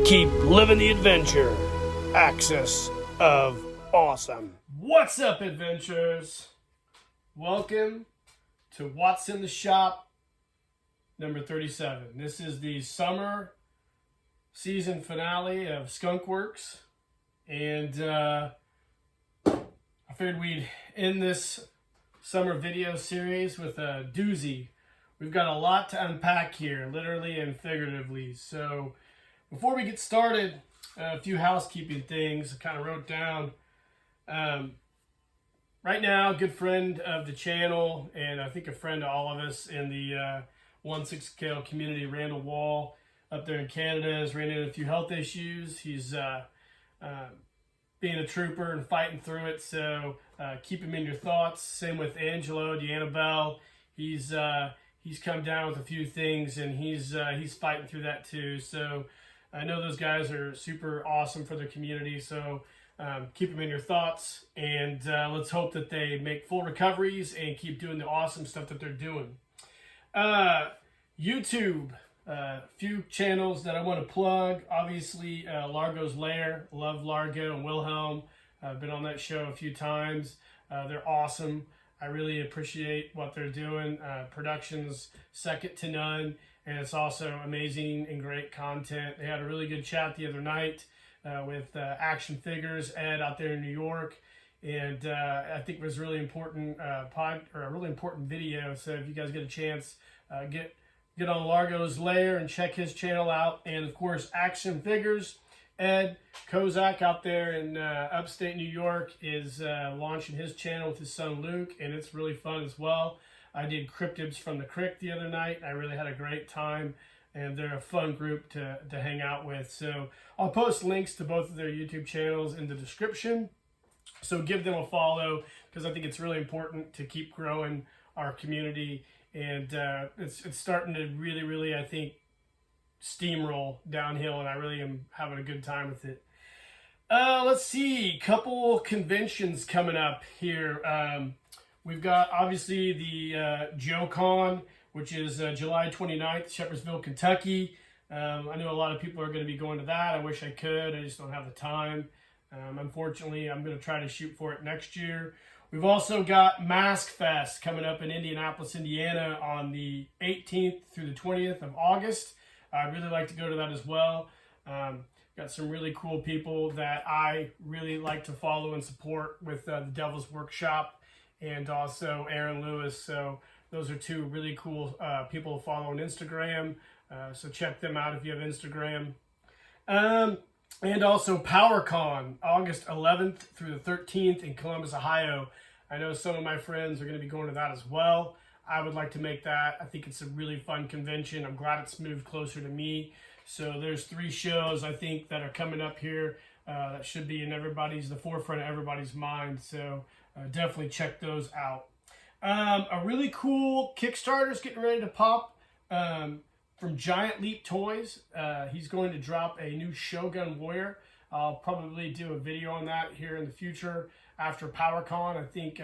Keep living the adventure. Axis of Awesome. What's up, adventurers? Welcome to What's in the Shop number 37. This is the summer season finale of Skunkworks, and I figured we'd end this summer video series with a doozy. We've got a lot to unpack here, literally and figuratively. So before we get started, a few housekeeping things I kind of wrote down. Right now, a good friend of the channel, and I think a friend to all of us in the 1/6 scale community, Randall Wall, up there in Canada, has ran into a few health issues. He's being a trooper and fighting through it, so keep him in your thoughts. Same with Angelo, Deannabelle. He's come down with a few things, and he's fighting through that too. So I know those guys are super awesome for their community, so keep them in your thoughts, and let's hope that they make full recoveries and keep doing the awesome stuff that they're doing. YouTube, few channels that I want to plug. Obviously, Largo's Lair. Love Largo and Wilhelm. I've been on that show a few times. They're awesome. I really appreciate what they're doing. Production's second to none, and it's also amazing and great content. They had a really good chat the other night with Action Figures Ed out there in New York, and I think it was a really important a really important video. So if you guys get a chance, get on Largo's Lair and check his channel out. And of course, Action Figures Ed Kozak out there in upstate New York is launching his channel with his son Luke, and it's really fun as well. I did Cryptids from the Crick the other night. I really had a great time, and they're a fun group to hang out with. So I'll post links to both of their YouTube channels in the description. So give them a follow, because I think it's really important to keep growing our community. And it's starting to really, I think, steamroll downhill, and I really am having a good time with it. Let's see, couple conventions coming up here. We've got obviously the JoeCon, which is July 29th, Shepherdsville, Kentucky. I know a lot of people are going to be going to that. I wish I could. I just don't have the time. Unfortunately, I'm going to try to shoot for it next year. We've also got Mask Fest coming up in Indianapolis, Indiana on the 18th through the 20th of August. I'd really like to go to that as well. Got some really cool people that I really like to follow and support with the Devil's Workshop and also Aaron Lewis. So those are two really cool people to follow on Instagram. So check them out if you have Instagram. And also PowerCon, August 11th through the 13th in Columbus, Ohio. I know some of my friends are going to be going to that as well. I would like to make that. I think it's a really fun convention. I'm glad it's moved closer to me. So there's 3 shows, I think, that are coming up here that should be in the forefront of everybody's mind. So definitely check those out. A really cool Kickstarter is getting ready to pop from Giant Leap Toys. He's going to drop a new Shogun Warrior. I'll probably do a video on that here in the future after PowerCon. I think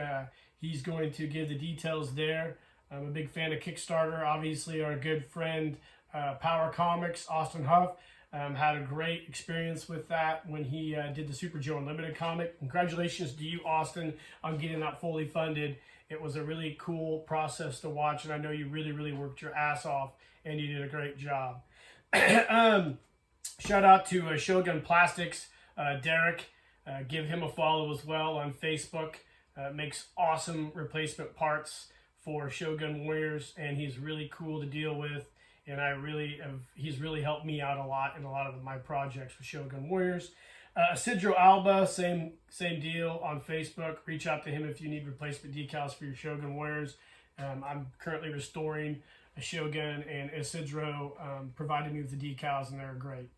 he's going to give the details there. I'm a big fan of Kickstarter. Obviously, our good friend Power Comics, Austin Huff, had a great experience with that when he did the Super Joe Unlimited comic. Congratulations to you, Austin, on getting that fully funded. It was a really cool process to watch, and I know you really worked your ass off, and you did a great job. Shout out to Shogun Plastics, Derek. Give him a follow as well on Facebook. Makes awesome replacement parts for Shogun Warriors, and he's really cool to deal with. And he's really helped me out a lot in a lot of my projects with Shogun Warriors. Isidro Alba, same deal on Facebook. Reach out to him if you need replacement decals for your Shogun Warriors. I'm currently restoring a Shogun, and Isidro provided me with the decals, and they're great.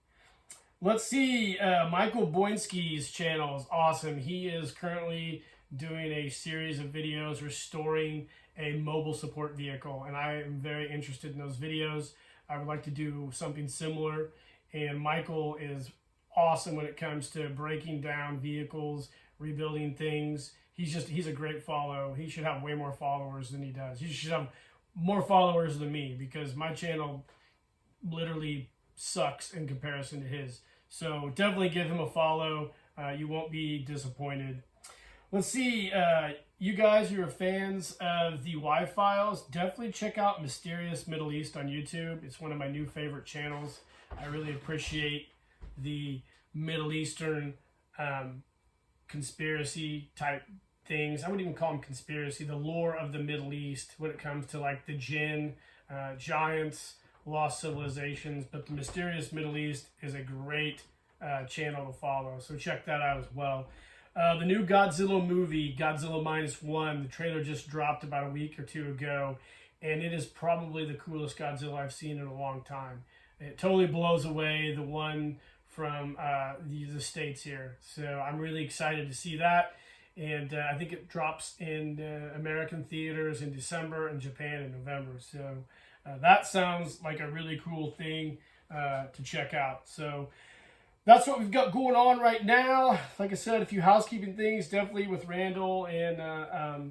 Let's see, Michael Boinski's channel is awesome. He is currently doing a series of videos restoring a mobile support vehicle, and I am very interested in those videos. I would like to do something similar, and Michael is awesome when it comes to breaking down vehicles, rebuilding things. He's a great follow. He should have way more followers than he does. He should have more followers than me, because my channel literally sucks in comparison to his. So definitely give him a follow. You won't be disappointed. Let's see, you guys who are fans of the Y-Files, definitely check out Mysterious Middle East on YouTube. It's one of my new favorite channels. I really appreciate the Middle Eastern conspiracy type things. I wouldn't even call them conspiracy. The lore of the Middle East when it comes to like the jinn, giants, lost civilizations. But the Mysterious Middle East is a great channel to follow. So check that out as well. The new Godzilla movie, Godzilla -1, the trailer just dropped about a week or two ago, and it is probably the coolest Godzilla I've seen in a long time. It totally blows away the one from the States here. So I'm really excited to see that. And I think it drops in American theaters in December and Japan in November. So that sounds like a really cool thing to check out. So that's what we've got going on right now. Like I said, a few housekeeping things, definitely with Randall and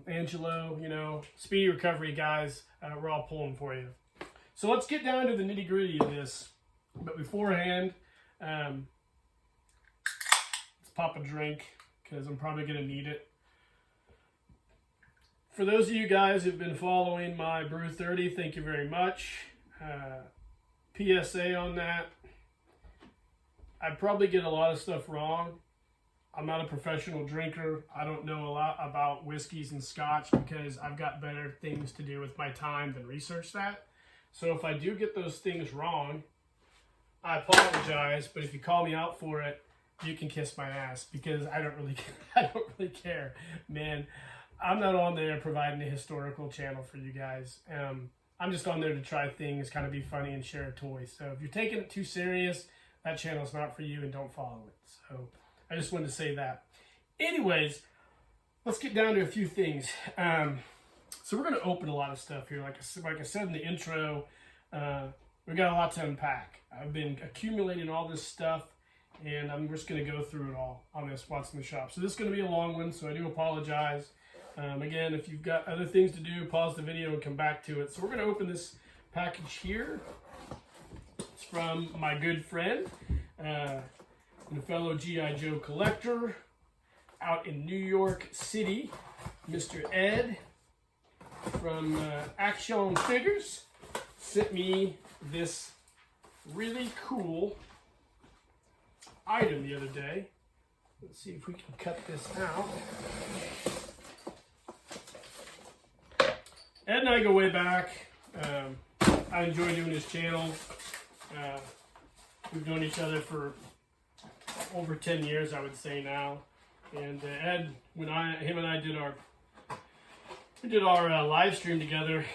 Angelo. You know, speedy recovery, guys. We're all pulling for you. So let's get down to the nitty gritty of this. But beforehand, let's pop a drink because I'm probably going to need it. For those of you guys who've been following my Brew 30, thank you very much. PSA on that. I probably get a lot of stuff wrong. I'm not a professional drinker. I don't know a lot about whiskeys and scotch because I've got better things to do with my time than research that. So if I do get those things wrong, I apologize, but if you call me out for it, you can kiss my ass because I don't really care, man. I'm not on there providing a historical channel for you guys. I'm just on there to try things, kind of be funny and share a toy. So if you're taking it too serious, that channel is not for you and don't follow it. So I just wanted to say that. Anyways, let's get down to a few things. So we're going to open a lot of stuff here. Like I said in the intro, we got a lot to unpack. I've been accumulating all this stuff, and I'm just going to go through it all on this What's in the Shop. So this is going to be a long one, so I do apologize. Again, if you've got other things to do, pause the video and come back to it. So we're going to open this package here. It's from my good friend, and a fellow G.I. Joe collector out in New York City, Mr. Ed from Action Figures sent me this really cool item the other day. Let's see if we can cut this out. Ed and I go way back. I enjoy doing his channel. We've known each other for over 10 years, I would say now. And Ed, when him and I did our live stream together,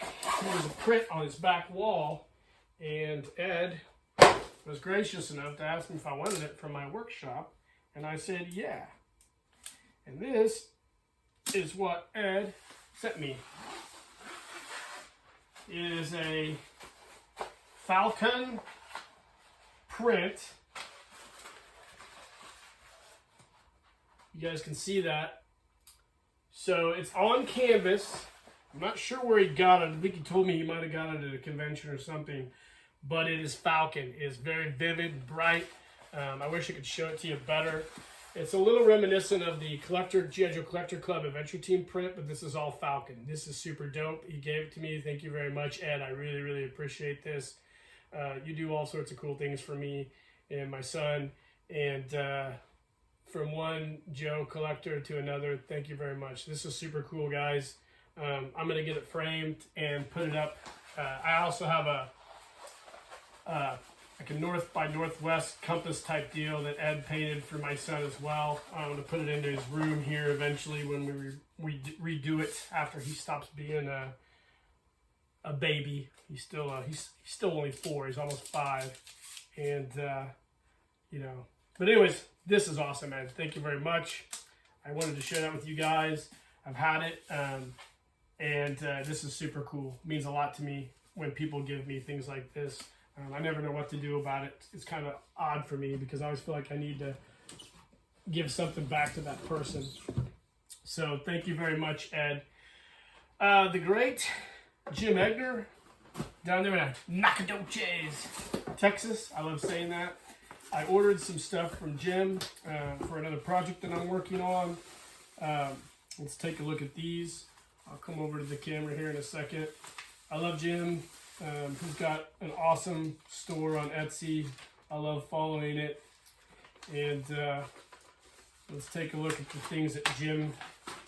there was a print on his back wall, and Ed was gracious enough to ask me if I wanted it from my workshop, and I said yeah. And this is what Ed sent me. It is a Falcon print. You guys can see that. So it's on canvas. I'm not sure where he got it. I think he told me he might have got it at a convention or something. But it is Falcon. It is very vivid, bright. I wish I could show it to you better. It's a little reminiscent of the G.I. Joe Collector Club Adventure Team print, but this is all Falcon. This is super dope. He gave it to me. Thank you very much, Ed. I really, really appreciate this. You do all sorts of cool things for me and my son. And from one Joe collector to another, thank you very much. This is super cool, guys. I'm going to get it framed and put it up. I also have like a North by Northwest compass type deal that Ed painted for my son as well. I'm going to put it into his room here eventually when we redo it after he stops being a baby. He's still only 4. He's almost 5, and you know. But anyways, this is awesome, Ed. Thank you very much. I wanted to share that with you guys. I've had it, and this is super cool. It means a lot to me when people give me things like this. I never know what to do about it. It's kind of odd for me because I always feel like I need to give something back to that person. So thank you very much, Ed. The great Jim Egner down there in Nacogdoches, Texas. I love saying that. I ordered some stuff from Jim for another project that I'm working on. Let's take a look at these. I'll come over to the camera here in a second. I love Jim. He's got an awesome store on Etsy. I love following it. And let's take a look at the things that Jim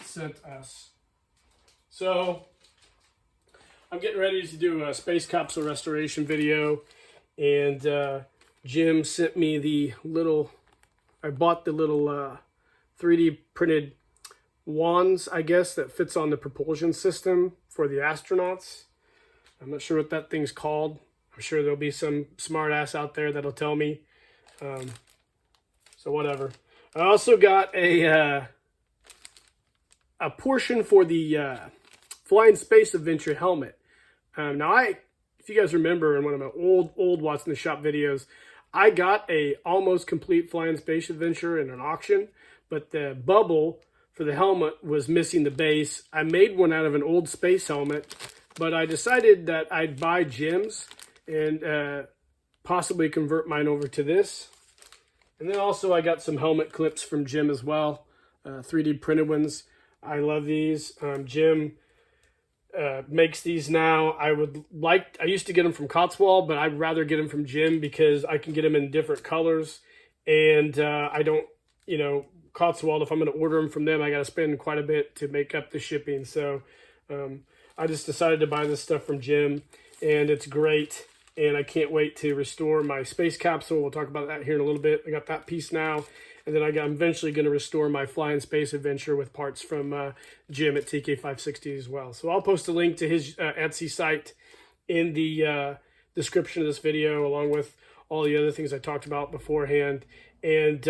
sent us. So I'm getting ready to do a space capsule restoration video, and Jim sent me the little, I bought the little 3D printed wands, I guess, that fits on the propulsion system for the astronauts. I'm not sure what that thing's called. I'm sure there'll be some smart ass out there that'll tell me. So whatever. I also got a portion for the Flying Space Adventure helmet. Now if you guys remember in one of my old Watts in the Shop videos, I got a almost complete Flying Space Adventure in an auction, but the bubble for the helmet was missing the base. I made one out of an old space helmet, but I decided that I'd buy Jim's and possibly convert mine over to this. And then also I got some helmet clips from Jim as well, 3D printed ones. I love these. Jim makes these now. I used to get them from Cotswold, but I'd rather get them from Jim because I can get them in different colors. And I don't, Cotswold, if I'm going to order them from them, I got to spend quite a bit to make up the shipping. So I just decided to buy this stuff from Jim, and it's great. And I can't wait to restore my space capsule. We'll talk about that here in a little bit. I got that piece now. And then I'm eventually going to restore my Flying Space Adventure with parts from Jim at TK560 as well. So I'll post a link to his Etsy site in the description of this video, along with all the other things I talked about beforehand. And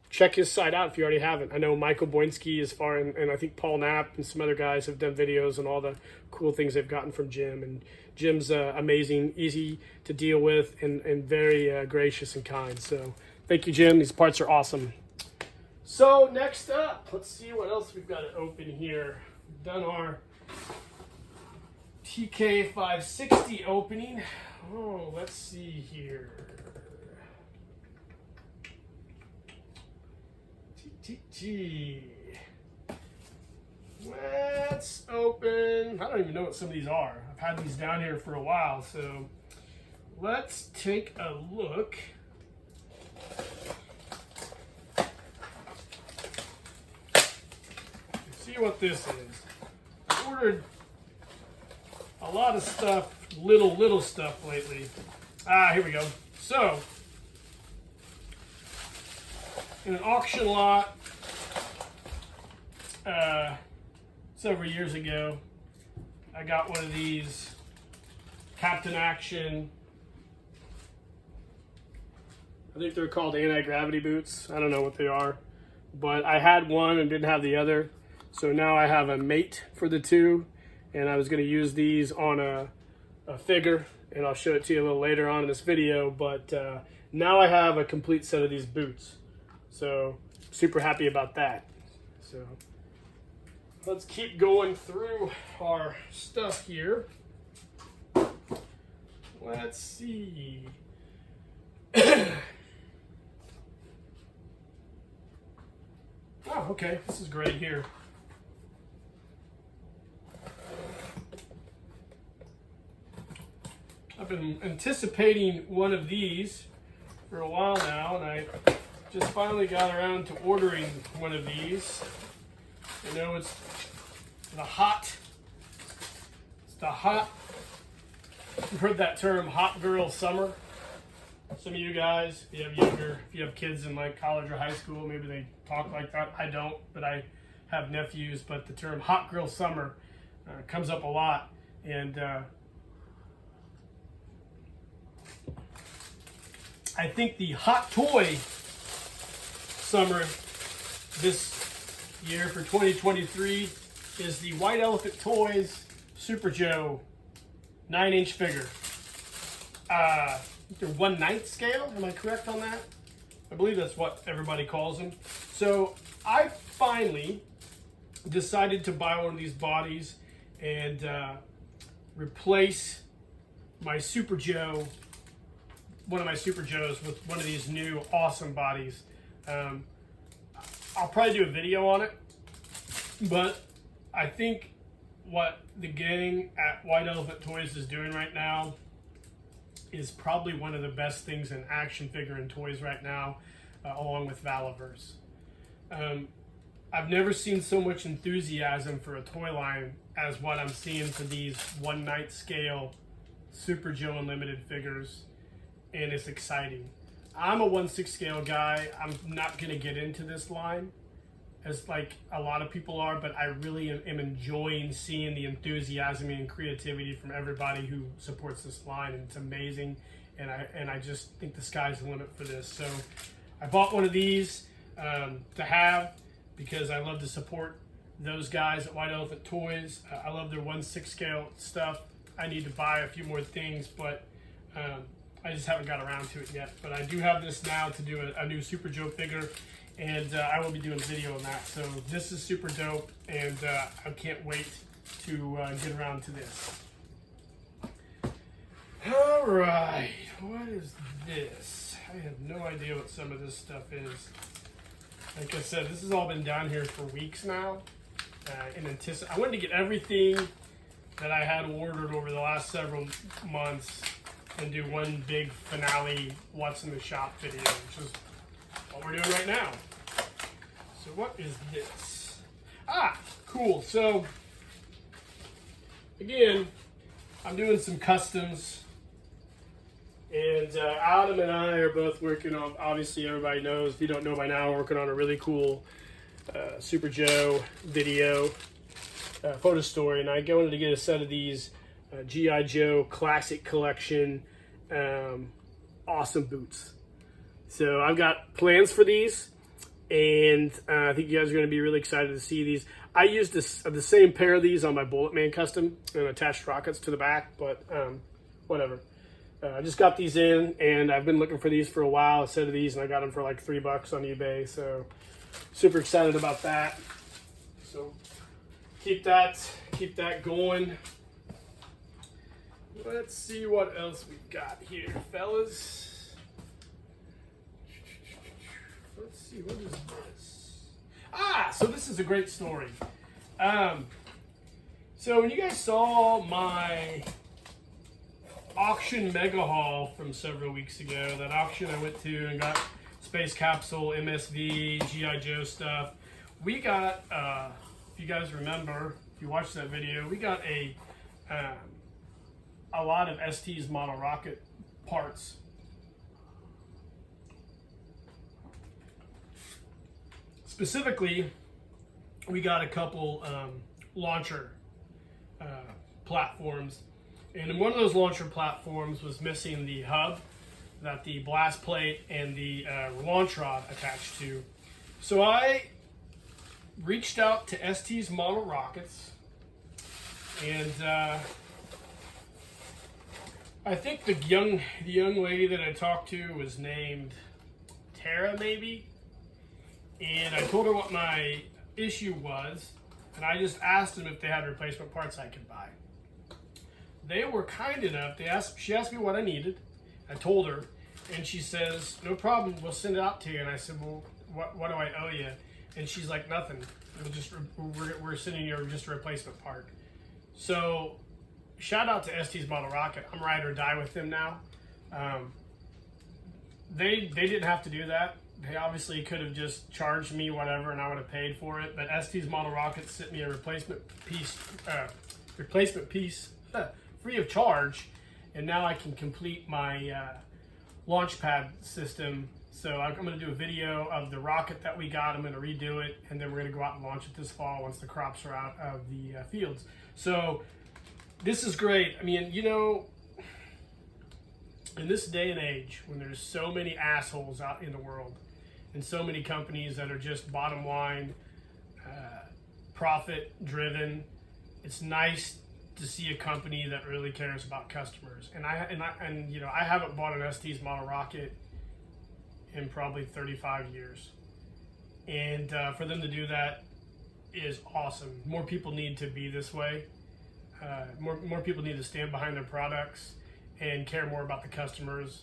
check his site out if you already haven't. I know Michael Boinski is far, and I think Paul Knapp and some other guys have done videos on all the cool things they've gotten from Jim. And Jim's amazing, easy to deal with, and very gracious and kind. So thank you, Jim. These parts are awesome. So next up, let's see what else we've got to open here. We've done our TK560 opening. Oh, let's see here. Let's open. I don't even know what some of these are. I've had these down here for a while, so let's take a look. See what this is. I ordered a lot of stuff, little stuff lately. Here we go. So, in an auction lot several years ago, I got one of these Captain Action, I think they're called anti-gravity boots. I don't know what they are, but I had one and didn't have the other. So now I have a mate for the two, and I was going to use these on a figure, and I'll show it to you a little later on in this video. But now I have a complete set of these boots. So super happy about that. So let's keep going through our stuff here. Let's see. Oh, okay, this is great here. I've been anticipating one of these for a while now, and I just finally got around to ordering one of these. You know, it's the hot, you've heard that term, hot girl summer. Some of you guys, if you have kids in like college or high school, maybe they talk like that. I don't, but I have nephews. But the term hot girl summer comes up a lot. And I think the hot toy summer this year for 2023 is the White Elephant Toys Super Joe 9-inch figure. They're 1/9 scale. Am I correct on that? I believe that's what everybody calls them. So I finally decided to buy one of these bodies and replace my Super Joe one of my Super Joes with one of these new awesome bodies. I'll probably do a video on it, but I think what the gang at White Elephant Toys is doing right now is probably one of the best things in action figure and toys right now, along with Valaverse. I've never seen so much enthusiasm for a toy line as what I'm seeing for these 1/9 scale Super Joe Unlimited figures, and it's exciting. I'm a 1/6 scale guy. I'm not going to get into this line as like a lot of people are, but I really am enjoying seeing the enthusiasm and creativity from everybody who supports this line, and it's amazing. And I just think the sky's the limit for this. So I bought one of these to have, because I love to support those guys at White Elephant Toys. I love their 1/6 scale stuff. I need to buy a few more things, but I just haven't got around to it yet. But I do have this now to do a new Super Joe figure, and I will be doing a video on that. So this is super dope, and I can't wait to get around to this. All right, what is this? I have no idea what some of this stuff is. Like I said, this has all been down here for weeks now. I wanted to get everything that I had ordered over the last several months and do one big finale what's in the shop video, which is what we're doing right now. So what is this? Ah, cool. So again, I'm doing some customs, and Adam and I are both working on, obviously everybody knows, if you don't know by now, we're working on a really cool Super Joe video photo story, and I wanted to get a set of these G.I. Joe Classic Collection awesome boots. So I've got plans for these, and I think you guys are going to be really excited to see these. I used the same pair of these on my Bullet Man custom and attached rockets to the back, but whatever. I just got these in, and I've been looking for these for a while, a set of these, and I got them for like $3 on eBay. So super excited about that. So keep that going. Let's see what else we got here, fellas. Let's see, what is this? Ah, so this is a great story. So when you guys saw my auction mega haul from several weeks ago, that auction I went to and got Space Capsule, MSV, G.I. Joe stuff, we got, if you guys remember, if you watched that video, we got a lot of ST's model rocket parts. Specifically, we got a couple launcher platforms, and one of those launcher platforms was missing the hub that the blast plate and the launch rod attached to. So I reached out to ST's model rockets, and I think the young lady that I talked to was named Tara, maybe. And I told her what my issue was, and I just asked them if they had replacement parts I could buy. They were kind enough. She asked me what I needed. I told her, and she says, "No problem. We'll send it out to you." And I said, "Well, what do I owe you?" And she's like, "Nothing. We're sending you just a replacement part." So shout out to ST's Model Rocket. I'm ride or die with them now. They didn't have to do that. They obviously could have just charged me whatever and I would have paid for it. But ST's Model Rocket sent me a replacement piece free of charge. And now I can complete my launch pad system. So I'm going to do a video of the rocket that we got. I'm going to redo it, and then we're going to go out and launch it this fall once the crops are out of the fields. So this is great. I mean, you know, in this day and age, when there's so many assholes out in the world and so many companies that are just bottom line, profit driven, it's nice to see a company that really cares about customers. And you know, I haven't bought an ST's Model Rocket in probably 35 years. And for them to do that is awesome. More people need to be this way. More people need to stand behind their products and care more about the customers.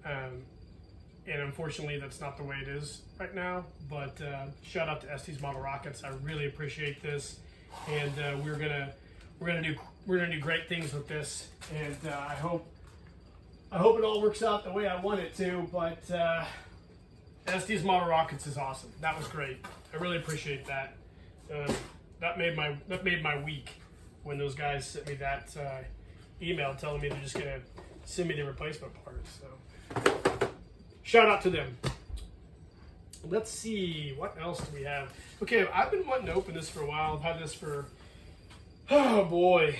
And unfortunately, that's not the way it is right now. But shout out to Estes Model Rockets. I really appreciate this, and we're gonna do great things with this. And I hope it all works out the way I want it to. But Estes Model Rockets is awesome. That was great. I really appreciate that. That made my week when those guys sent me that email telling me they're just gonna send me the replacement parts. So shout out to them. Let's see, what else do we have? Okay, I've been wanting to open this for a while. I've had this for, oh boy,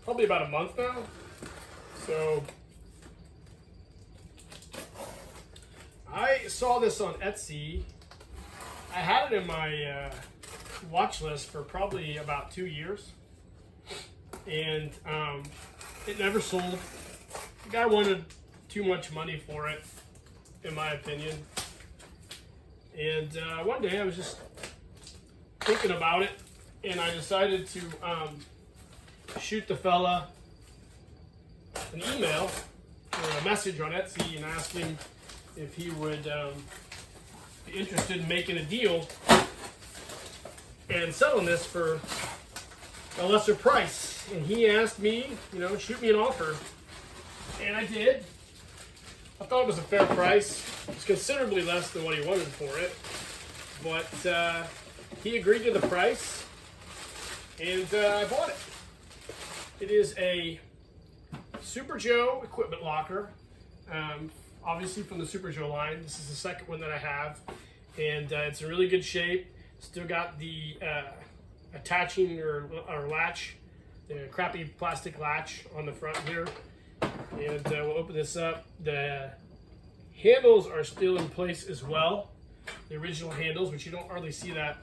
probably about a month now. So I saw this on Etsy. I had it in my watch list for probably about 2 years, and it never sold. The guy wanted too much money for it, in my opinion. And one day I was just thinking about it, and I decided to shoot the fella an email or a message on Etsy and ask him if he would be interested in making a deal and selling this for a lesser price. And he asked me, shoot me an offer. And I did. I thought it was a fair price. It's considerably less than what he wanted for it. But he agreed to the price, and I bought it. It is a Super Joe equipment locker. Obviously from the Super Joe line. This is the second one that I have. And it's in really good shape. Still got the attaching or latch, the crappy plastic latch on the front here. And we'll open this up. The handles are still in place as well. The original handles, which you don't hardly see that.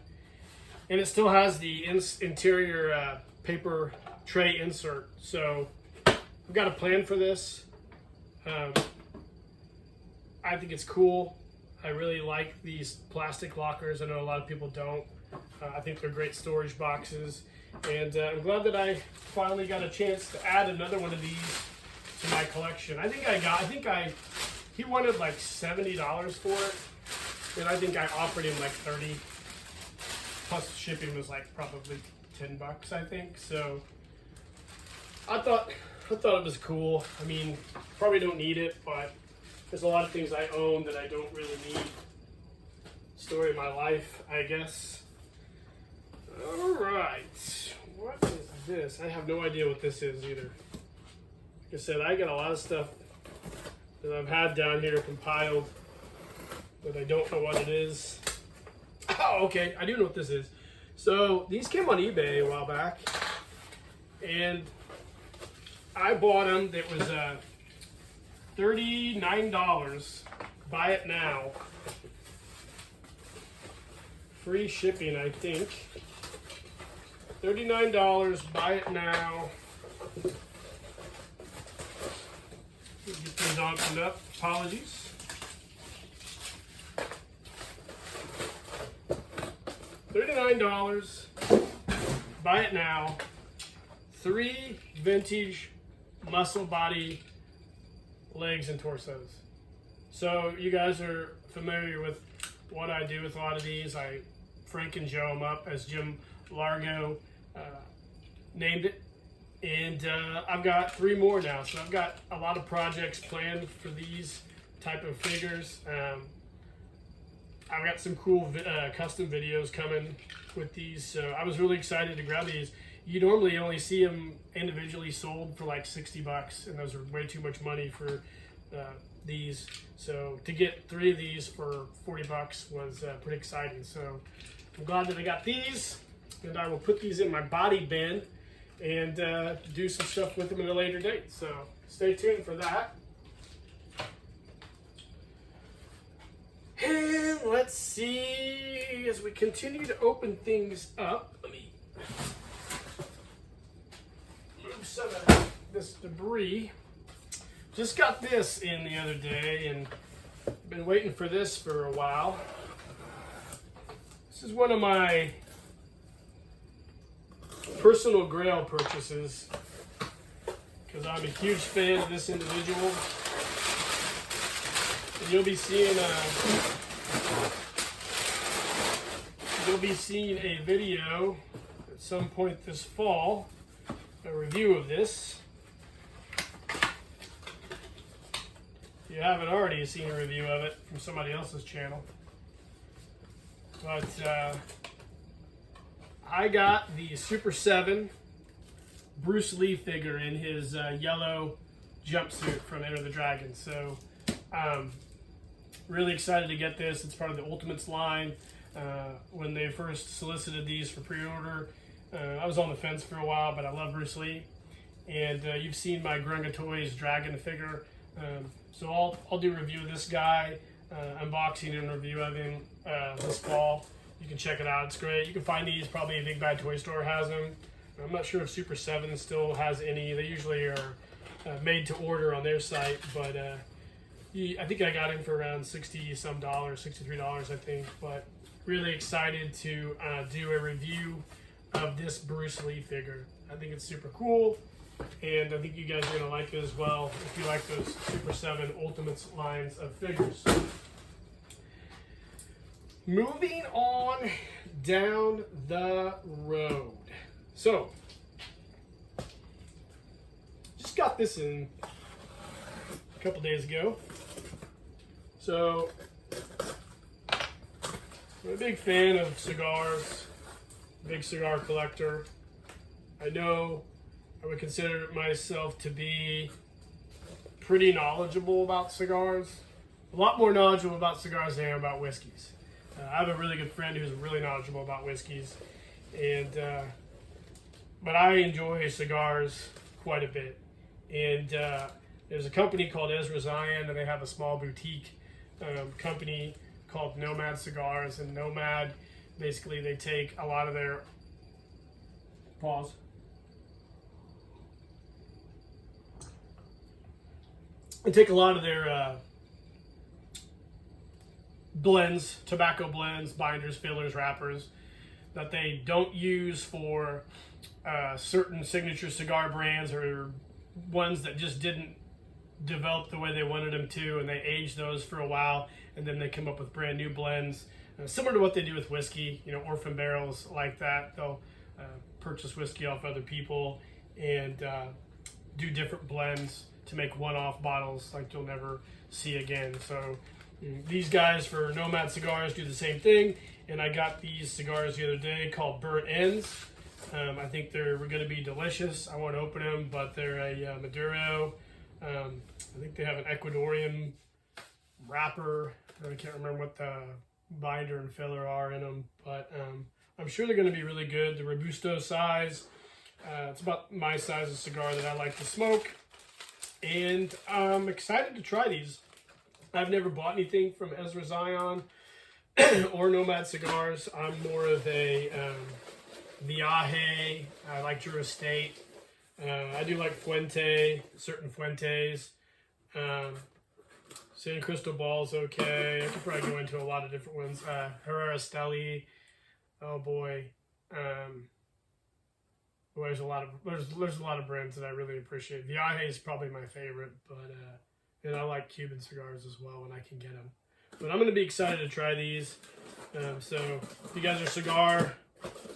And it still has the interior paper tray insert. So I've got a plan for this. I think it's cool. I really like these plastic lockers. I know a lot of people don't. I think they're great storage boxes. And I'm glad that I finally got a chance to add another one of these to my collection. He wanted like $70 for it, and I think I offered him like 30. Plus shipping was like probably $10, I think. So I thought it was cool. I mean, probably don't need it, but there's a lot of things I own that I don't really need. Story of my life, I guess. All right, what is this? I have no idea what this is either. Like I said, I got a lot of stuff that I've had down here compiled, but I don't know what it is. Oh, okay, I do know what this is. So these came on eBay a while back, and I bought them. It was $39. Buy it now. Free shipping, I think. $39. Buy it now. Get these opened up. Apologies. $39. Buy it now. 3 vintage muscle body legs and torsos. So you guys are familiar with what I do with a lot of these. I Frank and Joe them up, as Jim Largo named it. And I've got 3 more now. So I've got a lot of projects planned for these type of figures. I've got some cool custom videos coming with these. So I was really excited to grab these. You normally only see them individually sold for like $60, and those are way too much money for these. So to get 3 of these for $40 was pretty exciting. So I'm glad that I got these, and I will put these in my body bin and do some stuff with them at a later date. So stay tuned for that. And let's see, as we continue to open things up, let me move some of this debris. Just got this in the other day, and been waiting for this for a while. This is one of my personal grail purchases, because I'm a huge fan of this individual. And you'll be seeing a video at some point this fall, a review of this. If you haven't already seen a review of it from somebody else's channel. But I got the Super 7 Bruce Lee figure in his yellow jumpsuit from Enter the Dragon. So really excited to get this. It's part of the Ultimates line. When they first solicited these for pre-order, I was on the fence for a while, but I love Bruce Lee. And you've seen my Grunga Toys Dragon figure. So I'll do a review of this guy, unboxing and review of him this fall. You can check it out. It's great. You can find these. Probably a Big Bad Toy Store has them. I'm not sure if Super 7 still has any. They usually are made to order on their site, but I think I got him for around $60-some, $63 I think. But really excited to do a review of this Bruce Lee figure. I think it's super cool, and I think you guys are going to like it as well if you like those Super 7 Ultimates lines of figures. Moving on down the road. So, just got this in a couple days ago. So, I'm a big fan of cigars, big cigar collector. I know I would consider myself to be pretty knowledgeable about cigars. A lot more knowledgeable about cigars than I am about whiskeys. I have a really good friend who's really knowledgeable about whiskeys, and but I enjoy cigars quite a bit. And there's a company called Ezra Zion, and they have a small boutique company called Nomad Cigars. And Nomad, basically, they take a lot of their They take a lot of their blends, tobacco blends, binders, fillers, wrappers that they don't use for certain signature cigar brands or ones that just didn't develop the way they wanted them to, and they age those for a while, and then they come up with brand new blends, similar to what they do with whiskey. You know, orphan barrels like that. They'll purchase whiskey off other people and do different blends to make one-off bottles like you'll never see again. So these guys for Nomad Cigars do the same thing, and I got these cigars the other day called Burnt Ends. I think they're going to be delicious. I won't open them, but they're a Maduro. I think they have an Ecuadorian wrapper. I can't remember what the binder and filler are in them, but I'm sure they're going to be really good. The Robusto size, it's about my size of cigar that I like to smoke, and I'm excited to try these. I've never bought anything from Ezra Zion or Nomad Cigars. I'm more of a Viaje. I like Drew Estate. I do like Fuente, certain Fuentes. San Cristobal's okay. I could probably go into a lot of different ones. Herrera Steli. Oh boy. There's a lot of brands that I really appreciate. Viaje is probably my favorite, but and I like Cuban cigars as well when I can get them. But I'm going to be excited to try these. So if you guys are cigar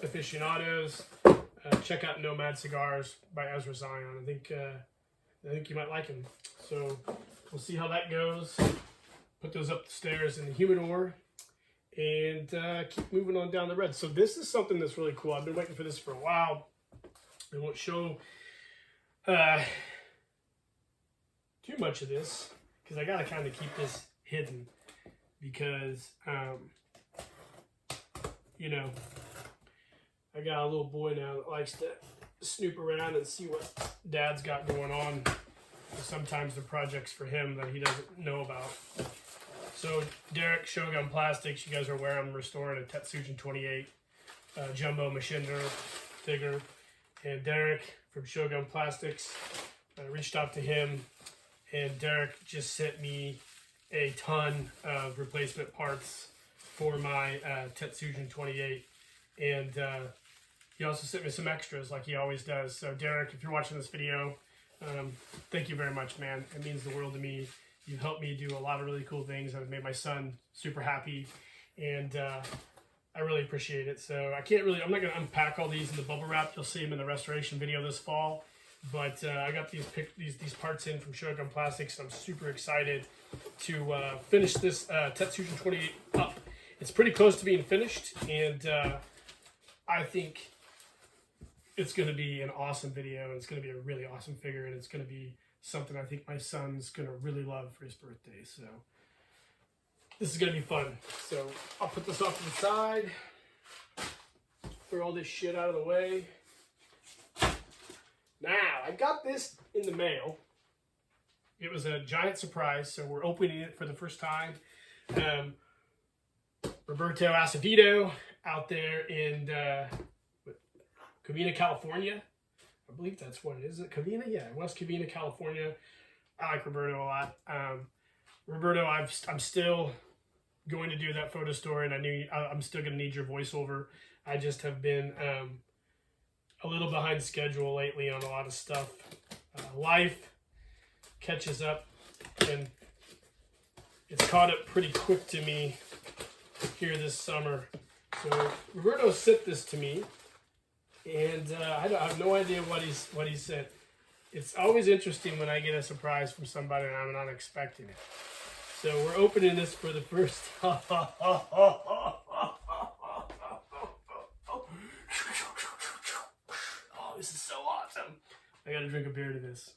aficionados, check out Nomad Cigars by Ezra Zion. I think you might like them. So we'll see how that goes. Put those up the stairs in the humidor and keep moving on down the road. So this is something that's really cool. I've been waiting for this for a while. I won't show too much of this because I gotta kind of keep this hidden because you know, I got a little boy now that likes to snoop around and see what dad's got going on. Sometimes the projects for him that he doesn't know about. So Derek, Shogun Plastics, you guys are aware I'm restoring a Tetsujin 28 Jumbo Machinder figure. And Derek from Shogun Plastics, I reached out to him, and Derek just sent me a ton of replacement parts for my Tetsujin 28. And he also sent me some extras like he always does. So Derek, if you're watching this video, thank you very much, man. It means the world to me. You've helped me do a lot of really cool things that have made my son super happy, and I really appreciate it. So I'm not going to unpack all these in the bubble wrap. You'll see them in the restoration video this fall. But I got these parts in from Shogun Plastics. I'm super excited to finish this Tetsujin 28 up. It's pretty close to being finished, and I think it's going to be an awesome video, and it's going to be a really awesome figure, and it's going to be something I think my son's going to really love for his birthday. So this is going to be fun. So I'll put this off to the side, throw all this shit out of the way. Now, I got this in the mail. It was a giant surprise, so we're opening it for the first time. Roberto Acevedo out there in Covina, California. I believe that's what it is. Is it Covina? Yeah, West Covina, California. I like Roberto a lot. Roberto, I'm still going to do that photo story, and I'm still going to need your voiceover. I just have been a little behind schedule lately on a lot of stuff. Life catches up, and it's caught up pretty quick to me here this summer. So Roberto sent this to me, and I have no idea what he sent. It's always interesting when I get a surprise from somebody and I'm not expecting it. So we're opening this for the first time. This is so awesome. I gotta drink a beer to this.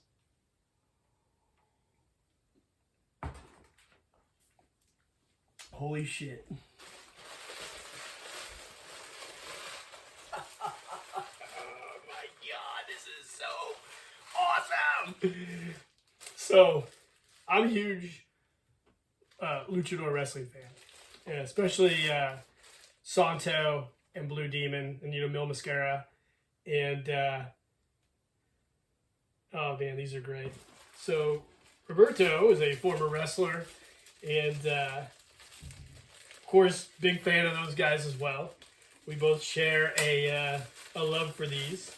Holy shit. Oh my god, this is so awesome. So, I'm a huge luchador wrestling fan. Yeah, especially Santo and Blue Demon and, Mil Mascara. And, oh man, these are great. So, Roberto is a former wrestler, and, of course, big fan of those guys as well. We both share a love for these.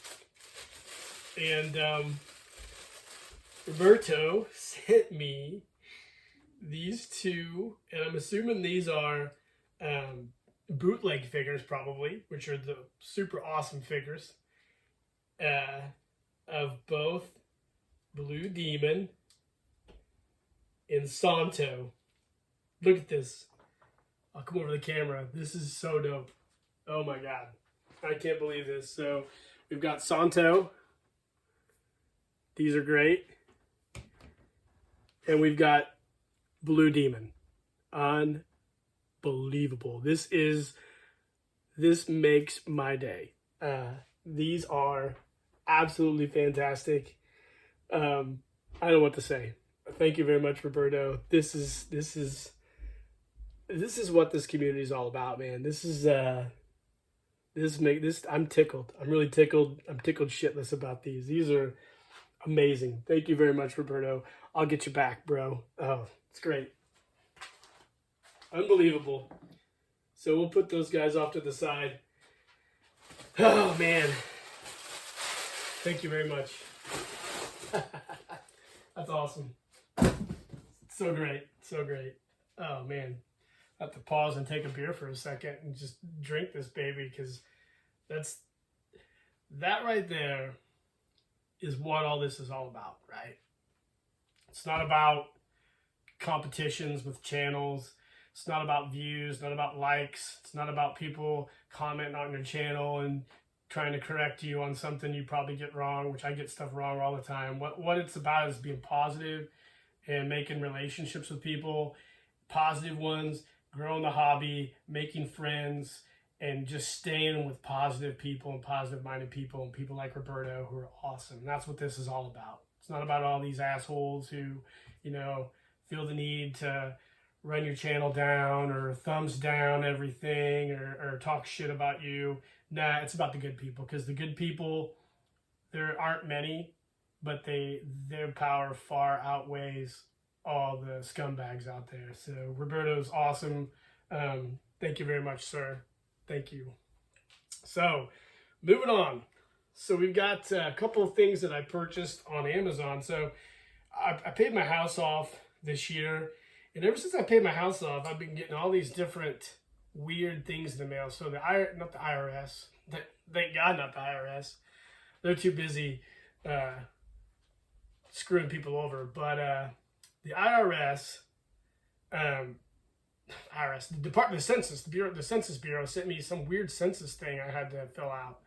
And, Roberto sent me these two, and I'm assuming these are, bootleg figures probably, which are the super awesome figures. Of both Blue Demon and Santo. Look at this. I'll come over the camera. This is so dope. Oh my god. I can't believe this. So we've got Santo. These are great. And we've got Blue Demon. Unbelievable. This makes my day. These are absolutely fantastic. I don't know what to say. Thank you very much, Roberto. This is what this community is all about, man. I'm tickled. I'm really tickled. I'm tickled shitless about these. These are amazing. Thank you very much, Roberto. I'll get you back, bro. Oh, it's great. Unbelievable. So we'll put those guys off to the side. Oh, man. Thank you very much. That's awesome. So great. So great. Oh, man. I have to pause and take a beer for a second and just drink this baby, because that right there is what all this is all about, right? It's not about competitions with channels. It's not about views, not about likes. It's not about people commenting on your channel and trying to correct you on something you probably get wrong, which I get stuff wrong all the time. What it's about is being positive and making relationships with people, positive ones, growing the hobby, making friends, and just staying with positive people and positive-minded people and people like Roberto who are awesome. And that's what this is all about. It's not about all these assholes who, feel the need to run your channel down or thumbs down everything or talk shit about you. Nah, it's about the good people, because the good people, there aren't many, but their power far outweighs all the scumbags out there. So Roberto's awesome. Thank you very much, sir. Thank you. So moving on. So we've got a couple of things that I purchased on Amazon. So I paid my house off this year. And ever since I paid my house off, I've been getting all these different weird things in the mail. So not the IRS, thank God not the IRS. They're too busy screwing people over. But the IRS, the Department of Census, the Census Bureau sent me some weird census thing I had to fill out.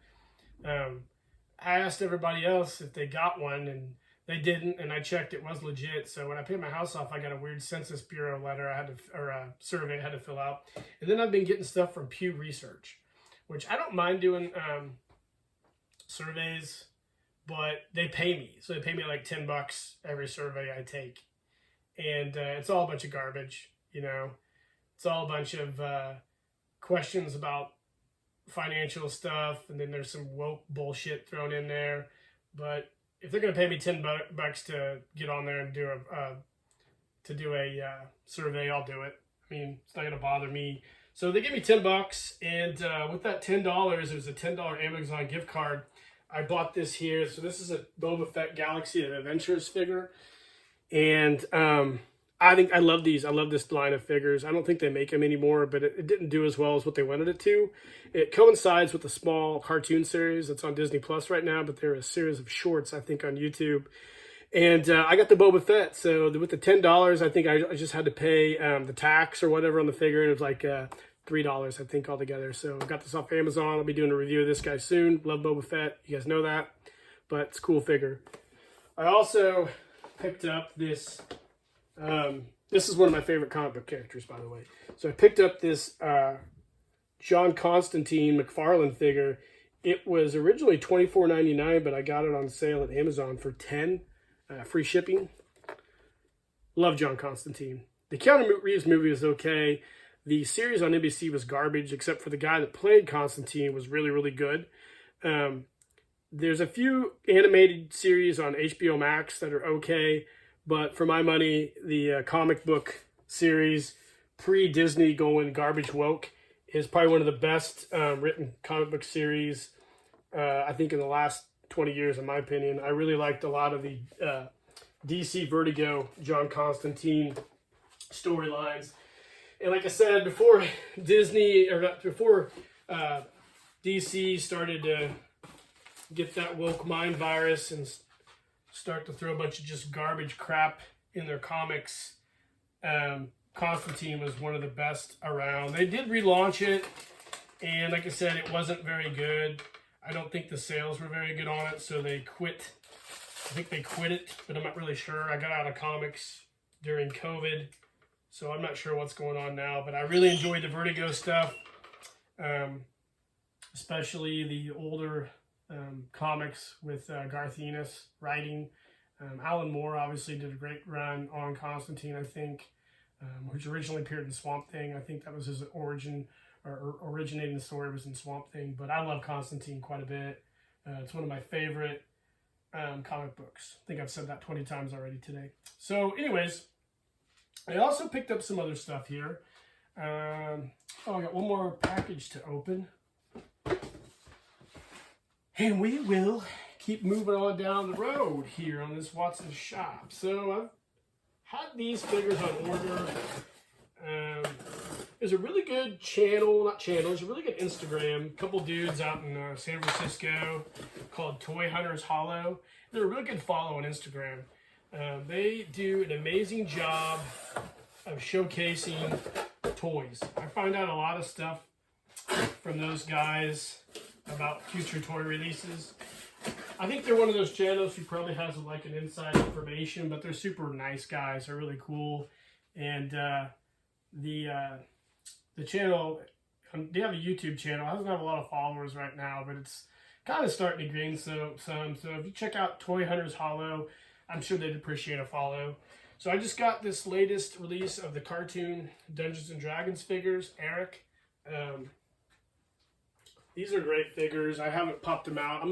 I asked everybody else if they got one, and they didn't, and I checked, it was legit. So when I paid my house off, I got a weird Census Bureau letter or a survey I had to fill out. And then I've been getting stuff from Pew Research, which I don't mind doing surveys, but they pay me. So they pay me like $10 every survey I take. And it's all a bunch of garbage, you know. It's all a bunch of questions about financial stuff, and then there's some woke bullshit thrown in there. But if they're going to pay me $10 to get on there and do a survey, I'll do it. I mean, it's not going to bother me. So they give me $10, and with that $10, it was a $10 Amazon gift card. I bought this here. So this is a Boba Fett Galaxy of Adventures figure, and I think I love these. I love this line of figures. I don't think they make them anymore, but it didn't do as well as what they wanted it to. It coincides with a small cartoon series that's on Disney Plus right now, but they're a series of shorts, I think, on YouTube. And I got the Boba Fett. So with the $10, I think I just had to pay the tax or whatever on the figure. And it was like $3, I think, altogether. So I got this off Amazon. I'll be doing a review of this guy soon. Love Boba Fett. You guys know that. But it's a cool figure. I also picked up this... this is one of my favorite comic book characters, by the way. So I picked up this John Constantine McFarlane figure. It was originally $24.99, but I got it on sale at Amazon for $10, free shipping. Love John Constantine. The Keanu Reeves movie was okay. The series on NBC was garbage, except for the guy that played Constantine was really, really good. There's a few animated series on HBO Max that are okay. But for my money, the comic book series, pre-Disney going garbage woke, is probably one of the best written comic book series, I think, in the last 20 years, in my opinion. I really liked a lot of the DC Vertigo John Constantine storylines. And like I said, before DC started to get that woke mind virus and start to throw a bunch of just garbage crap in their comics, Constantine was one of the best around. They did relaunch it, and like I said, it wasn't very good. I don't think the sales were very good on it, so they quit. I think they quit it, but I'm not really sure. I got out of comics during COVID, so I'm not sure what's going on now, but I really enjoyed the Vertigo stuff, especially the older comics with Garth Ennis writing. Alan Moore obviously did a great run on Constantine, I think, which originally appeared in Swamp Thing. I think that was his origin, or originating story was in Swamp Thing, but I love Constantine quite a bit. It's one of my favorite comic books. I think I've said that 20 times already today. So anyways, I also picked up some other stuff here. I got one more package to open. And we will keep moving on down the road here on this Watson shop. So I've had these figures on order. There's a really good there's a really good Instagram. A couple dudes out in San Francisco called Toy Hunters Hollow. They're a really good follow on Instagram. They do an amazing job of showcasing toys. I find out a lot of stuff from those guys about future toy releases. I think they're one of those channels who probably has like an inside information, but they're super nice guys. They're really cool. And the channel, they have a YouTube channel. It doesn't have a lot of followers right now, but it's kind of starting to gain some. So if you check out Toy Hunters Hollow, I'm sure they'd appreciate a follow. So I just got this latest release of the cartoon Dungeons and Dragons figures, Eric. These are great figures. I haven't popped them out.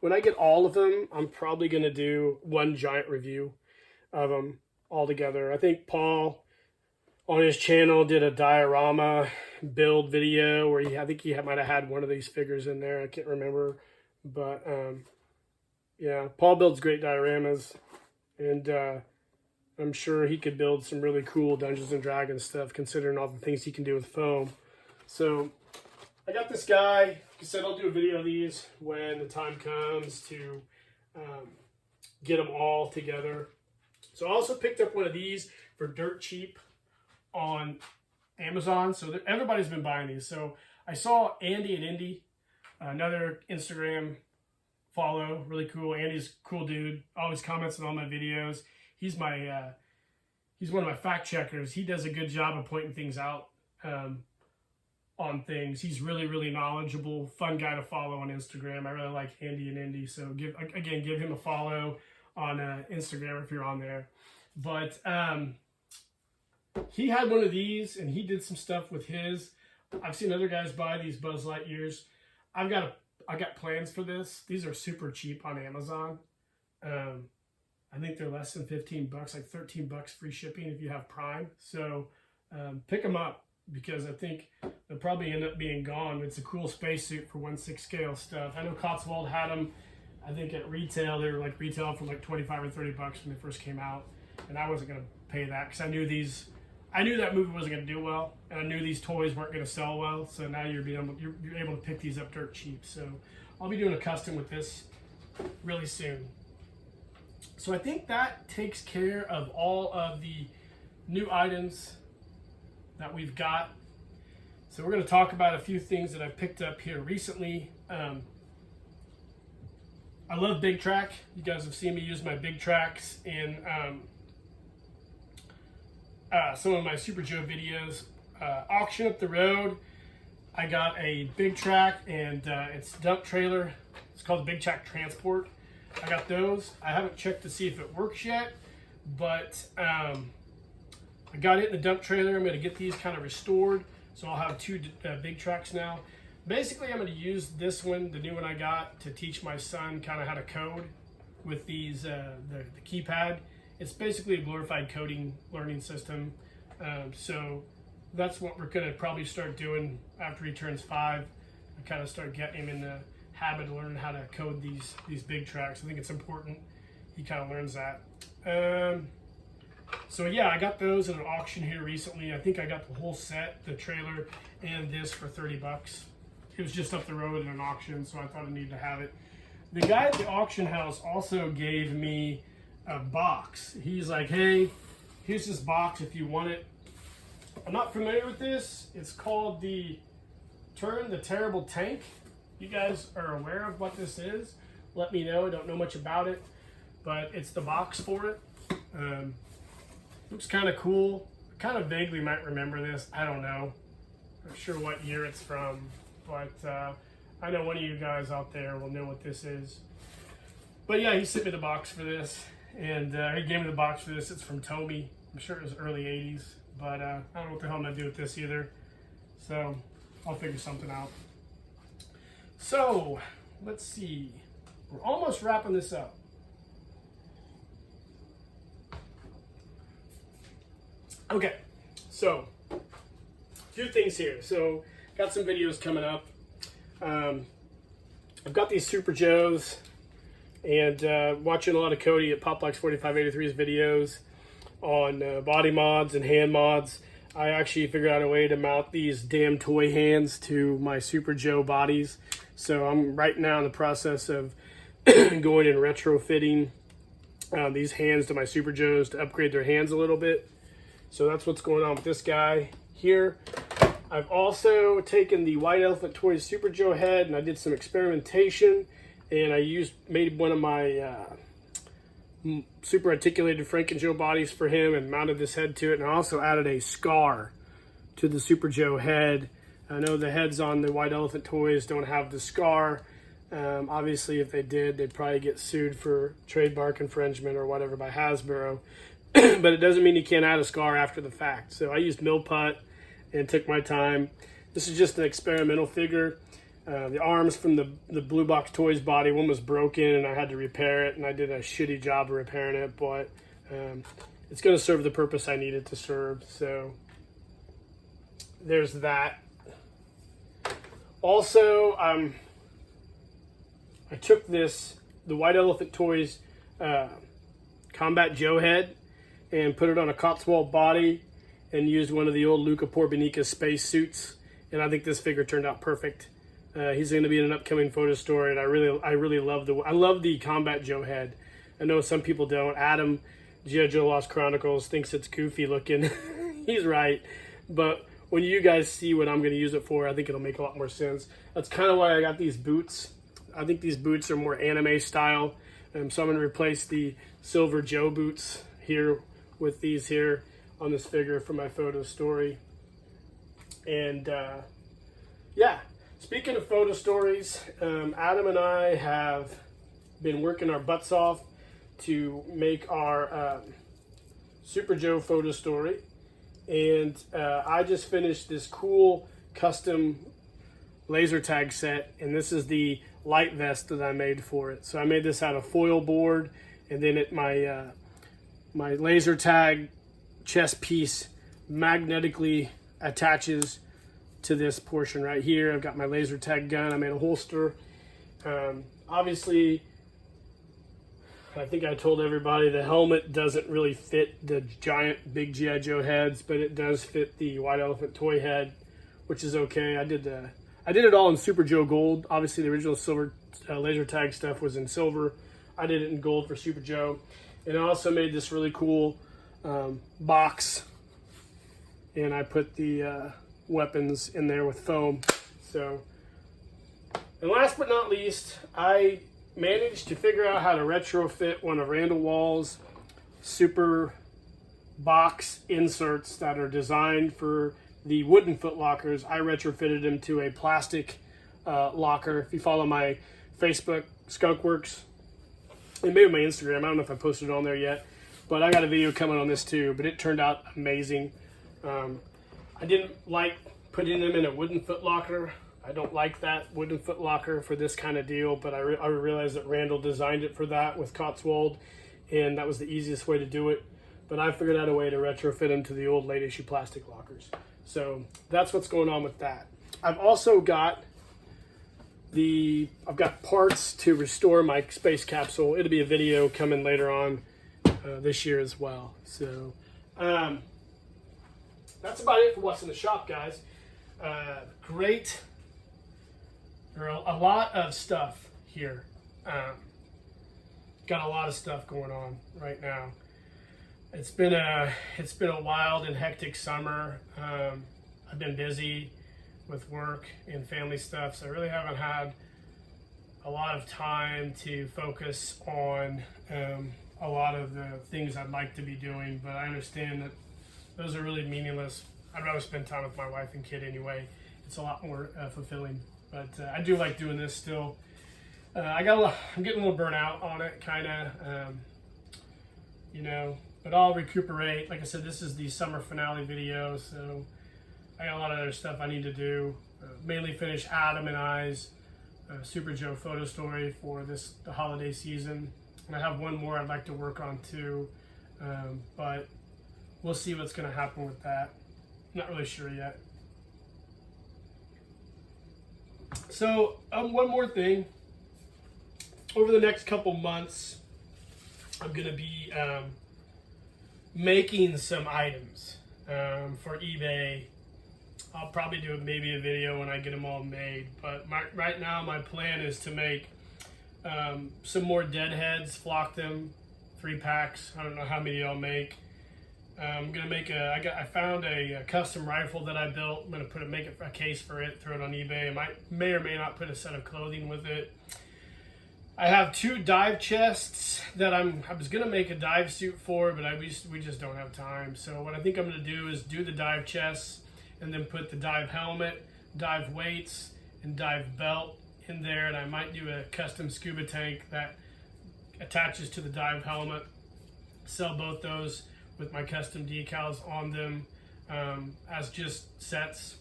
When I get all of them, I'm probably gonna do one giant review of them all together. I think Paul on his channel did a diorama build video where I think he might have had one of these figures in there. I can't remember, but yeah, Paul builds great dioramas, and I'm sure he could build some really cool Dungeons and Dragons stuff, considering all the things he can do with foam. So I got this guy. Like I said, I'll do a video of these when the time comes to get them all together. So I also picked up one of these for dirt cheap on Amazon. So everybody's been buying these. So I saw Andy and Indy, another Instagram follow, really cool. Andy's a cool dude, always comments on all my videos. He's my he's one of my fact checkers. He does a good job of pointing things out on things. He's really knowledgeable, fun guy to follow on Instagram. I really like Andy and Indy, so give him a follow on Instagram if you're on there. But he had one of these and he did some stuff with his. I've seen other guys buy these Buzz Lightyears. I got plans for this. These are super cheap on Amazon. I think they're less than 15 bucks, like 13 bucks free shipping if you have Prime. So pick them up, because I think they'll probably end up being gone. It's a cool spacesuit for 1/6 scale stuff. I know Cotswold had them. I think at retail, they were like retail for like 25 or 30 bucks when they first came out. And I wasn't going to pay that because I knew that movie wasn't going to do well. And I knew these toys weren't going to sell well. So now you're able to pick these up dirt cheap. So I'll be doing a custom with this really soon. So I think that takes care of all of the new items that we've got. So we're going to talk about a few things that I've picked up here recently. I love Big Track. You guys have seen me use my Big Tracks in some of my Super Joe videos. Auction up the road, I got a Big Track and its dump trailer. It's called the Big Track Transport. I got those. I haven't checked to see if it works yet, but I got it in the dump trailer. I'm going to get these kind of restored, so I'll have two Big Tracks now. Basically, I'm going to use this one, the new one I got, to teach my son kind of how to code with these the keypad. It's basically a glorified coding learning system. So that's what we're going to probably start doing after he turns 5. I kind of start getting him in the habit of learning how to code these Big Tracks. I think it's important he kind of learns that. So yeah, I got those at an auction here recently. I think I got the whole set, the trailer and this, for 30 bucks. It was just up the road at an auction, so I thought I needed to have it. The guy at the auction house also gave me a box. He's like, hey, here's this box if you want it. I'm not familiar with this. It's called the Turn the Terrible Tank. You guys are aware of what this is? Let me know. I don't know much about it, but it's the box for it. Looks kind of cool. I kind of vaguely might remember this. I don't know. I'm not sure what year it's from, but I know one of you guys out there will know what this is. But yeah, he sent me the box for this, and he gave me the box for this. It's from Tomy. I'm sure it was early 80s, but I don't know what the hell I'm going to do with this either. So I'll figure something out. So let's see. We're almost wrapping this up. Okay, so a few things here. So got some videos coming up. I've got these Super Joes, and watching a lot of Cody at Poplex4583's videos on body mods and hand mods. I actually figured out a way to mount these damn toy hands to my Super Joe bodies. So I'm right now in the process of going and retrofitting these hands to my Super Joes to upgrade their hands a little bit. So that's what's going on with this guy here. I've also taken the White Elephant Toys Super Joe head and I did some experimentation, and I made one of my super articulated Frank and Joe bodies for him and mounted this head to it, and I also added a scar to the Super Joe head. I know the heads on the White Elephant Toys don't have the scar. Obviously, if they did, they'd probably get sued for trademark infringement or whatever by Hasbro. But it doesn't mean you can't add a scar after the fact. So I used Millputt and took my time. This is just an experimental figure. The arms from the Blue Box Toys body, one was broken and I had to repair it, and I did a shitty job of repairing it, but it's going to serve the purpose I need it to serve. So there's that. Also, I took the White Elephant Toys Combat Joe head, and put it on a Cotswold body and used one of the old Luca Porbanica space suits. And I think this figure turned out perfect. He's going to be in an upcoming photo story, and I really love the Combat Joe head. I know some people don't. Adam, G.I. Joe Lost Chronicles, thinks it's goofy looking. He's right, but when you guys see what I'm going to use it for, I think it'll make a lot more sense. That's kind of why I got these boots. I think these boots are more anime style, so I'm going to replace the Silver Joe boots here with these here on this figure for my photo story. And yeah, speaking of photo stories, Adam and I have been working our butts off to make our Super Joe photo story. And I just finished this cool custom laser tag set, and this is the light vest that I made for it. So I made this out of foil board, and then my laser tag chest piece magnetically attaches to this portion right here. I've got my laser tag gun. I made a holster. Obviously, I think I told everybody the helmet doesn't really fit the giant big G.I. Joe heads, but it does fit the White Elephant toy head, which is okay. I did it all in Super Joe Gold. Obviously, the original silver laser tag stuff was in silver. I did it in gold for Super Joe. And I also made this really cool box, and I put the weapons in there with foam. So, and last but not least, I managed to figure out how to retrofit one of Randall Wall's super box inserts that are designed for the wooden foot lockers. I retrofitted them to a plastic locker. If you follow my Facebook, Skunkworks, and maybe my Instagram, I don't know if I posted it on there yet, but I got a video coming on this too, but it turned out amazing. I didn't like putting them in a wooden foot locker. I don't like that wooden foot locker for this kind of deal, but I realized that Randall designed it for that with Cotswold, and that was the easiest way to do it. But I figured out a way to retrofit them to the old late issue plastic lockers. So that's what's going on with that. I've also got parts to restore my space capsule. It'll be a video coming later on this year as well. So that's about it for what's in the shop, guys. Great. There are a lot of stuff here. Got a lot of stuff going on right now. It's been a wild and hectic summer. I've been busy with work and family stuff, so I really haven't had a lot of time to focus on a lot of the things I'd like to be doing. But I understand that those are really meaningless. I'd rather spend time with my wife and kid anyway. It's a lot more fulfilling. But I do like doing this still. I'm getting a little burnout on it, kind of, but I'll recuperate. Like I said, this is the summer finale video, so I got a lot of other stuff I need to do. Mainly finish Adam and I's Super Joe photo story for the holiday season. And I have one more I'd like to work on too, but we'll see what's going to happen with that. Not really sure yet. So, one more thing. Over the next couple months, I'm going to be making some items for eBay. I'll probably do maybe a video when I get them all made. But right now, my plan is to make some more deadheads, flock them, 3 packs. I don't know how many I'll make. I'm gonna make I found a custom rifle that I built. I'm gonna make a case for it, throw it on eBay. I may or may not put a set of clothing with it. I have 2 dive chests that I was gonna make a dive suit for, but we just don't have time. So what I think I'm gonna do is do the dive chests and then put the dive helmet, dive weights, and dive belt in there. And I might do a custom scuba tank that attaches to the dive helmet. Sell both those with my custom decals on them as just sets.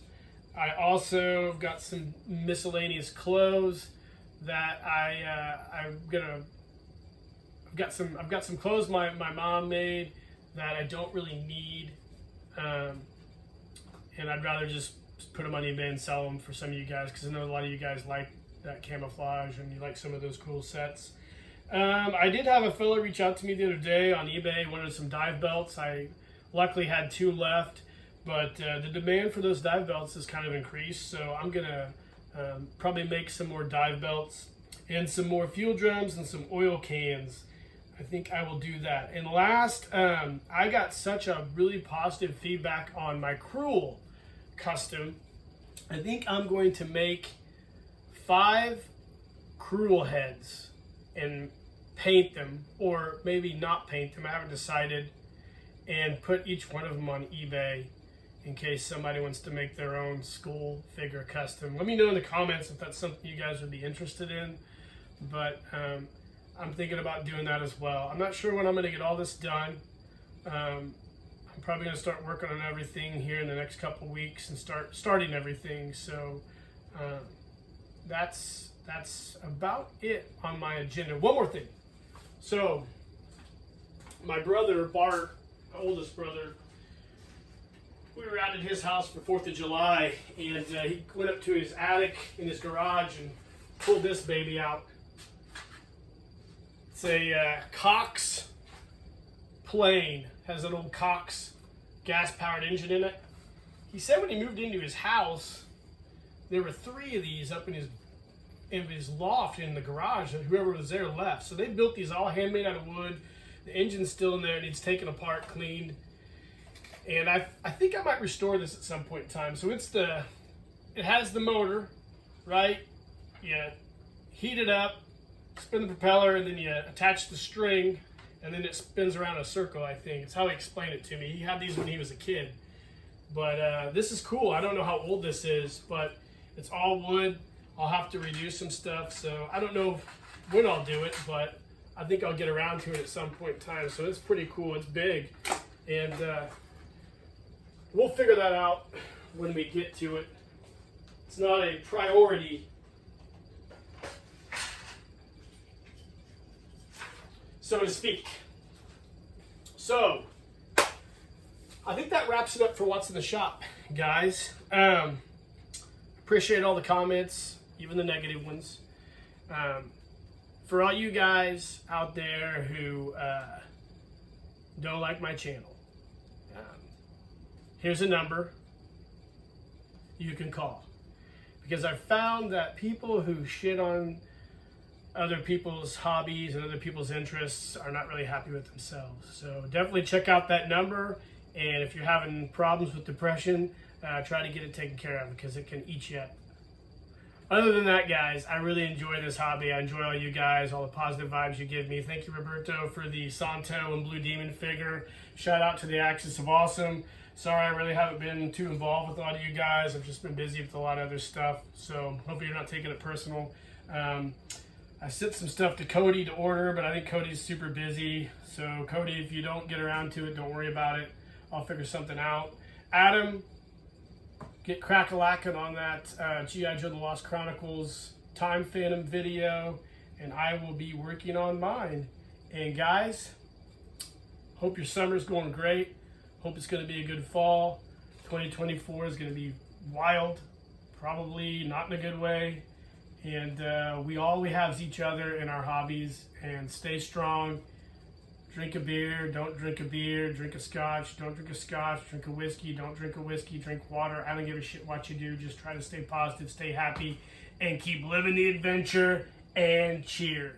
I also got some miscellaneous clothes that I've got some clothes my mom made that I don't really need, and I'd rather just put them on eBay and sell them for some of you guys, because I know a lot of you guys like that camouflage and you like some of those cool sets. I did have a fellow reach out to me the other day on eBay, wanted some dive belts. I luckily had 2 left, but the demand for those dive belts has kind of increased, so I'm gonna probably make some more dive belts and some more fuel drums and some oil cans. I think I will do that. And last, I got such a really positive feedback on my Cruel custom. I think I'm going to make 5 Cruel heads and paint them, or maybe not paint them, I haven't decided, and put each one of them on eBay in case somebody wants to make their own school figure custom. Let me know in the comments if that's something you guys would be interested in, but I'm thinking about doing that as well. I'm not sure when I'm going to get all this done. I'm probably going to start working on everything here in the next couple weeks and starting everything, so that's about it on my agenda. One more thing. So, my brother, Bart, my oldest brother, we were out at his house for 4th of July, and he went up to his attic in his garage and pulled this baby out. It's a Cox plane. Has an old Cox gas-powered engine in it. He said when he moved into his house, there were 3 of these up in his loft in the garage, and whoever was there left. So they built these all handmade out of wood. The engine's still in there, and it's taken apart, cleaned. And I think I might restore this at some point in time. So it has the motor, right? You heat it up, spin the propeller, and then you attach the string, and then it spins around in a circle, I think. It's how he explained it to me. He had these when he was a kid. But this is cool. I don't know how old this is, but it's all wood. I'll have to redo some stuff, so I don't know when I'll do it, but I think I'll get around to it at some point in time. So it's pretty cool. It's big, and we'll figure that out when we get to it. It's not a priority, so to speak. So I think that wraps it up for what's in the shop, guys. Appreciate all the comments, even the negative ones. For all you guys out there who don't like my channel, here's a number you can call. Because I've found that people who shit on other people's hobbies and other people's interests are not really happy with themselves. So definitely check out that number. And if you're having problems with depression, try to get it taken care of, because it can eat you up. Other than that, guys, I really enjoy this hobby. I enjoy all you guys, all the positive vibes you give me. Thank you, Roberto, for the Santo and Blue Demon figure. Shout out to the Axis of Awesome. Sorry, I really haven't been too involved with a lot of you guys. I've just been busy with a lot of other stuff. So hopefully you're not taking it personal. I sent some stuff to Cody to order, but I think Cody's super busy. So Cody, if you don't get around to it, don't worry about it. I'll figure something out. Adam, get crack-a-lacking on that G.I. Joe The Lost Chronicles Time Phantom video, and I will be working on mine. And guys, hope your summer's going great. Hope it's going to be a good fall. 2024 is going to be wild, probably not in a good way. And all we have is each other in our hobbies. And stay strong. Drink a beer, don't drink a beer. Drink a scotch, don't drink a scotch. Drink a whiskey, don't drink a whiskey. Drink water. I don't give a shit what you do. Just try to stay positive, stay happy, and keep living the adventure. And cheers.